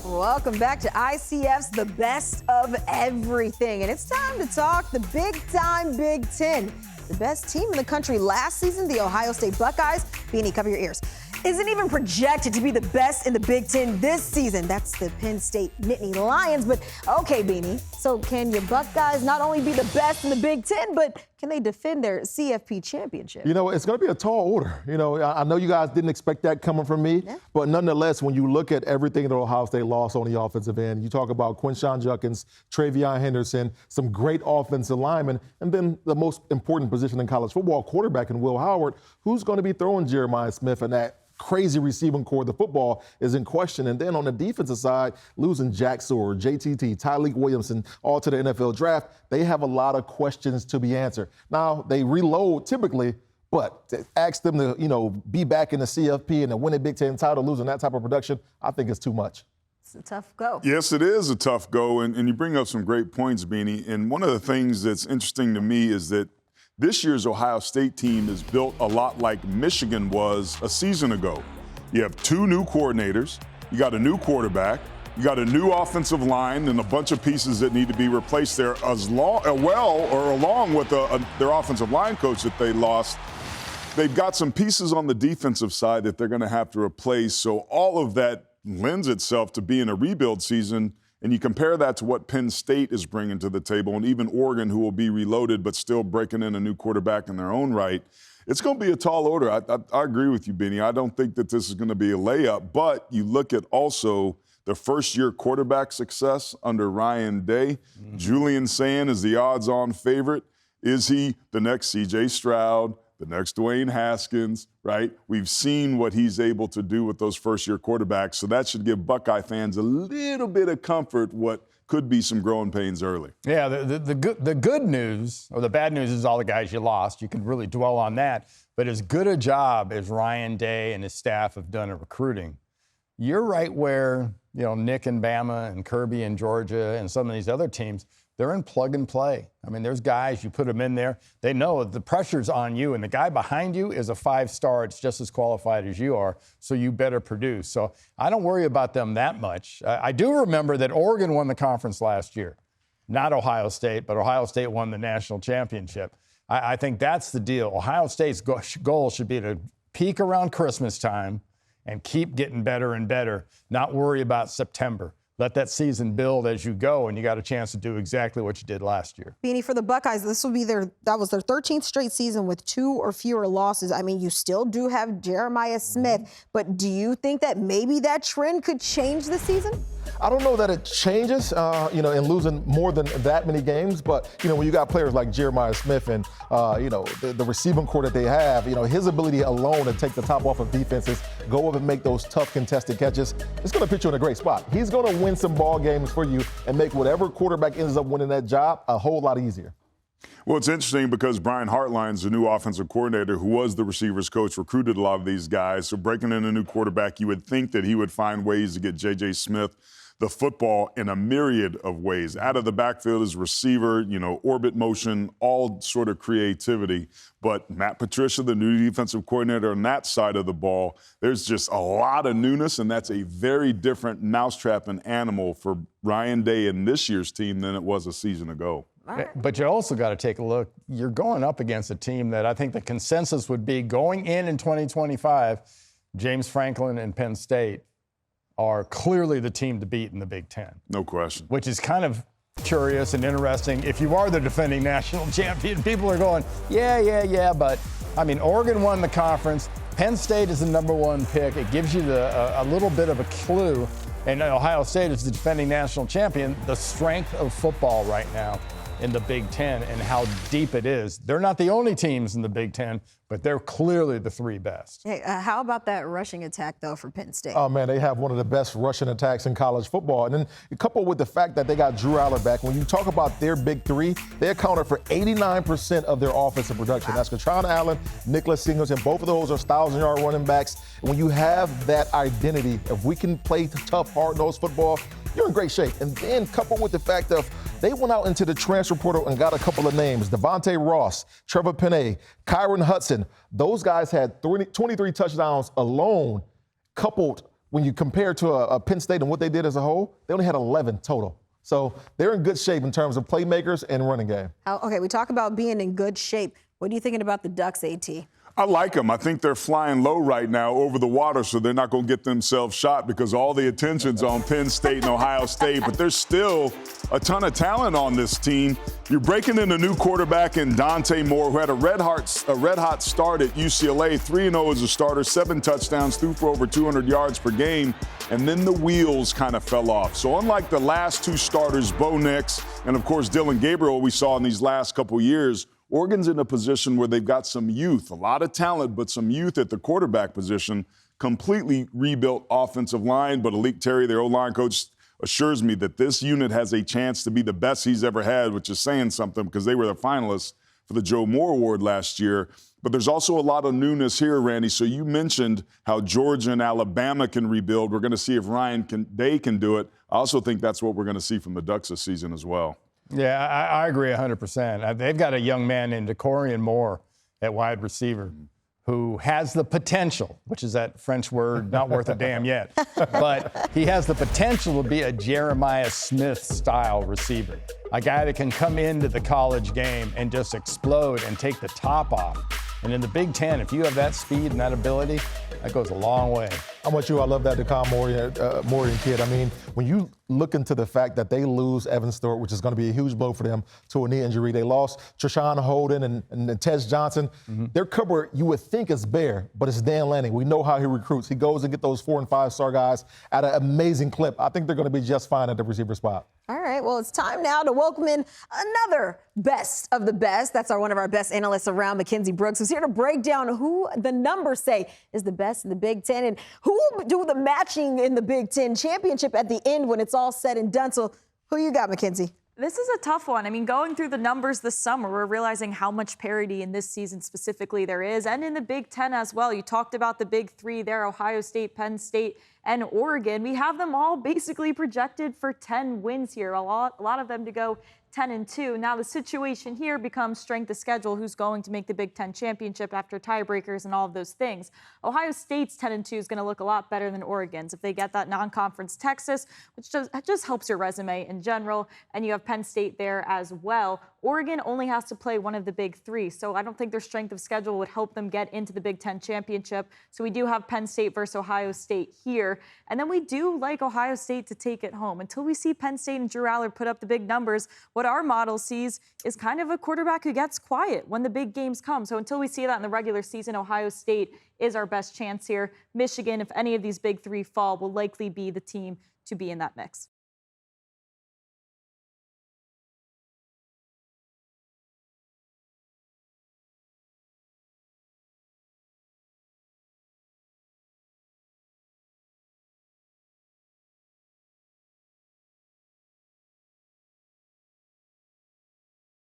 Welcome back to ICF's The Best of Everything. And it's time to talk the big-time Big Ten. The best team in the country last season, the Ohio State Buckeyes. Beanie, cover your ears. Isn't even projected to be the best in the Big Ten this season. That's the Penn State Nittany Lions. But okay, Beanie, so can your Buckeyes not only be the best in the Big Ten, but can they defend their CFP championship? You know, it's going to be a tall order. You know, I know you guys didn't expect that coming from me, but nonetheless, when you look at everything that Ohio State lost on the offensive end, you talk about Quinshon Judkins, Travion Henderson, some great offensive linemen, and then the most important position in college football, quarterback in Will Howard, who's going to be throwing Jeremiah Smith and that crazy receiving core. The football is in question. And then on the defensive side, losing Jack Seward, JTT, Tyleek Williamson, all to the NFL draft, they have a lot of questions to be answered. Now, they reload typically, but to ask them to, be back in the CFP and to win a Big Ten title, losing that type of production, I think it's too much. It's a tough go. Yes, it is a tough go. And you bring up some great points, Beanie. And one of the things that's interesting to me is that this year's Ohio State team is built a lot like Michigan was a season ago. You have two new coordinators, you got a new quarterback, you got a new offensive line and a bunch of pieces that need to be replaced there along with their offensive line coach that they lost. They've got some pieces on the defensive side that they're going to have to replace. So all of that lends itself to being a rebuild season. And you compare that to what Penn State is bringing to the table, and even Oregon, who will be reloaded but still breaking in a new quarterback in their own right. It's going to be a tall order. I agree with you, Benny. I don't think that this is going to be a layup. But you look at also the first-year quarterback success under Ryan Day. Julian Sand is the odds-on favorite. Is he the next C.J. Stroud, the next Dwayne Haskins, right? We've seen what he's able to do with those first-year quarterbacks, so that should give Buckeye fans a little bit of comfort what could be some growing pains early. Yeah, the good news, or the bad news, is all the guys you lost. You can really dwell on that. But as good a job as Ryan Day and his staff have done at recruiting, you're right where, Nick and Bama and Kirby and Georgia and some of these other teams, they're in plug and play. I mean, there's guys, you put them in there, they know the pressure's on you, and the guy behind you is a 5-star. It's just as qualified as you are, so you better produce. So I don't worry about them that much. I do remember that Oregon won the conference last year. Not Ohio State, but Ohio State won the national championship. I think that's the deal. Ohio State's goal should be to peak around Christmas time and keep getting better and better, not worry about September. Let that season build as you go, and you got a chance to do exactly what you did last year. Beanie, for the Buckeyes, that was their 13th straight season with 2 or fewer losses. I mean, you still do have Jeremiah Smith, but do you think that maybe that trend could change this season? I don't know that it changes, in losing more than that many games. But, when you got players like Jeremiah Smith and, the receiving core that they have, his ability alone to take the top off of defenses, go up and make those tough contested catches, it's going to put you in a great spot. He's going to win some ball games for you and make whatever quarterback ends up winning that job a whole lot easier. Well, it's interesting because Brian Hartline's the new offensive coordinator who was the receivers coach, recruited a lot of these guys. So breaking in a new quarterback, you would think that he would find ways to get J.J. Smith the football in a myriad of ways. Out of the backfield as receiver, orbit motion, all sort of creativity. But Matt Patricia, the new defensive coordinator on that side of the ball, there's just a lot of newness, and that's a very different mousetrap and animal for Ryan Day and this year's team than it was a season ago. Right. But you also got to take a look. You're going up against a team that I think the consensus would be going in 2025, James Franklin and Penn State are clearly the team to beat in the Big Ten. No question. Which is kind of curious and interesting. If you are the defending national champion, people are going, yeah, but, Oregon won the conference. Penn State is the number 1 pick. It gives you a little bit of a clue. And Ohio State is the defending national champion. The strength of football right now in the Big Ten and how deep it is. They're not the only teams in the Big Ten, but they're clearly the 3 best. Hey, how about that rushing attack, though, for Penn State? Oh, man, they have one of the best rushing attacks in college football. And then coupled with the fact that they got Drew Aller back, when you talk about their big 3, they accounted for 89% of their offensive production. That's Katron Allen, Nicholas Singleton. Both of those are 1,000-yard running backs. And when you have that identity, if we can play tough, hard-nosed football, you're in great shape. And then coupled with the fact of they went out into the transfer portal and got a couple of names, Devontae Ross, Trevor Penny, Kyron Hudson. Those guys had 23 touchdowns alone, coupled when you compare to a Penn State and what they did as a whole, they only had 11 total. So they're in good shape in terms of playmakers and running game. Okay, we talk about being in good shape. What are you thinking about the Ducks, AT? I like them. I think they're flying low right now over the water, so they're not going to get themselves shot because all the attention's on Penn State and Ohio State. But there's still a ton of talent on this team. You're breaking in a new quarterback in Dante Moore, who had a red-hot start at UCLA, 3-0 as a starter, 7 touchdowns, threw for over 200 yards per game, and then the wheels kind of fell off. So unlike the last 2 starters, Bo Nix and, of course, Dylan Gabriel we saw in these last couple years, Oregon's in a position where they've got some youth, a lot of talent, but some youth at the quarterback position, completely rebuilt offensive line. But Alik Terry, their O-line coach, assures me that this unit has a chance to be the best he's ever had, which is saying something because they were the finalists for the Joe Moore Award last year. But there's also a lot of newness here, Randy. So you mentioned how Georgia and Alabama can rebuild. We're going to see if Ryan can do it. I also think that's what we're going to see from the Ducks this season as well. Yeah, I agree 100%. They've got a young man named Decorian Moore at wide receiver who has the potential, which is that French word, not worth a damn yet, but he has the potential to be a Jeremiah Smith-style receiver, a guy that can come into the college game and just explode and take the top off. And in the Big Ten, if you have that speed and that ability, that goes a long way. I'm with you. I love that DeCon Morian kid. I mean, when you look into the fact that they lose Evan Stewart, which is going to be a huge blow for them, to a knee injury. They lost Treshawn Holden and Tez Johnson. Their cupboard, you would think, is bare, but it's Dan Lanning. We know how he recruits. He goes and get those 4- and 5-star guys at an amazing clip. I think they're going to be just fine at the receiver spot. All right, well, it's time now to welcome in another best of the best. That's one of our best analysts around, Mackenzie Brooks, who's here to break down who the numbers say is the best in the Big Ten and who will do the matching in the Big Ten championship at the end when it's all said and done. So who you got, Mackenzie? This is a tough one. I mean, going through the numbers this summer, we're realizing how much parity in this season specifically there is, and in the Big Ten as well. You talked about the big 3 there, Ohio State, Penn State, and Oregon. We have them all basically projected for 10 wins here, a lot of them to go 10-2. Now the situation here becomes strength of schedule, who's going to make the Big Ten championship after tiebreakers and all of those things. Ohio State's 10-2 is going to look a lot better than Oregon's if they get that non-conference Texas, which just helps your resume in general. And you have Penn State there as well. Oregon only has to play one of the big 3, so I don't think their strength of schedule would help them get into the Big Ten championship. So we do have Penn State versus Ohio State here. And then we do like Ohio State to take it home. Until we see Penn State and Drew Allard put up the big numbers, what our model sees is kind of a quarterback who gets quiet when the big games come. So until we see that in the regular season, Ohio State is our best chance here. Michigan, if any of these big 3 fall, will likely be the team to be in that mix.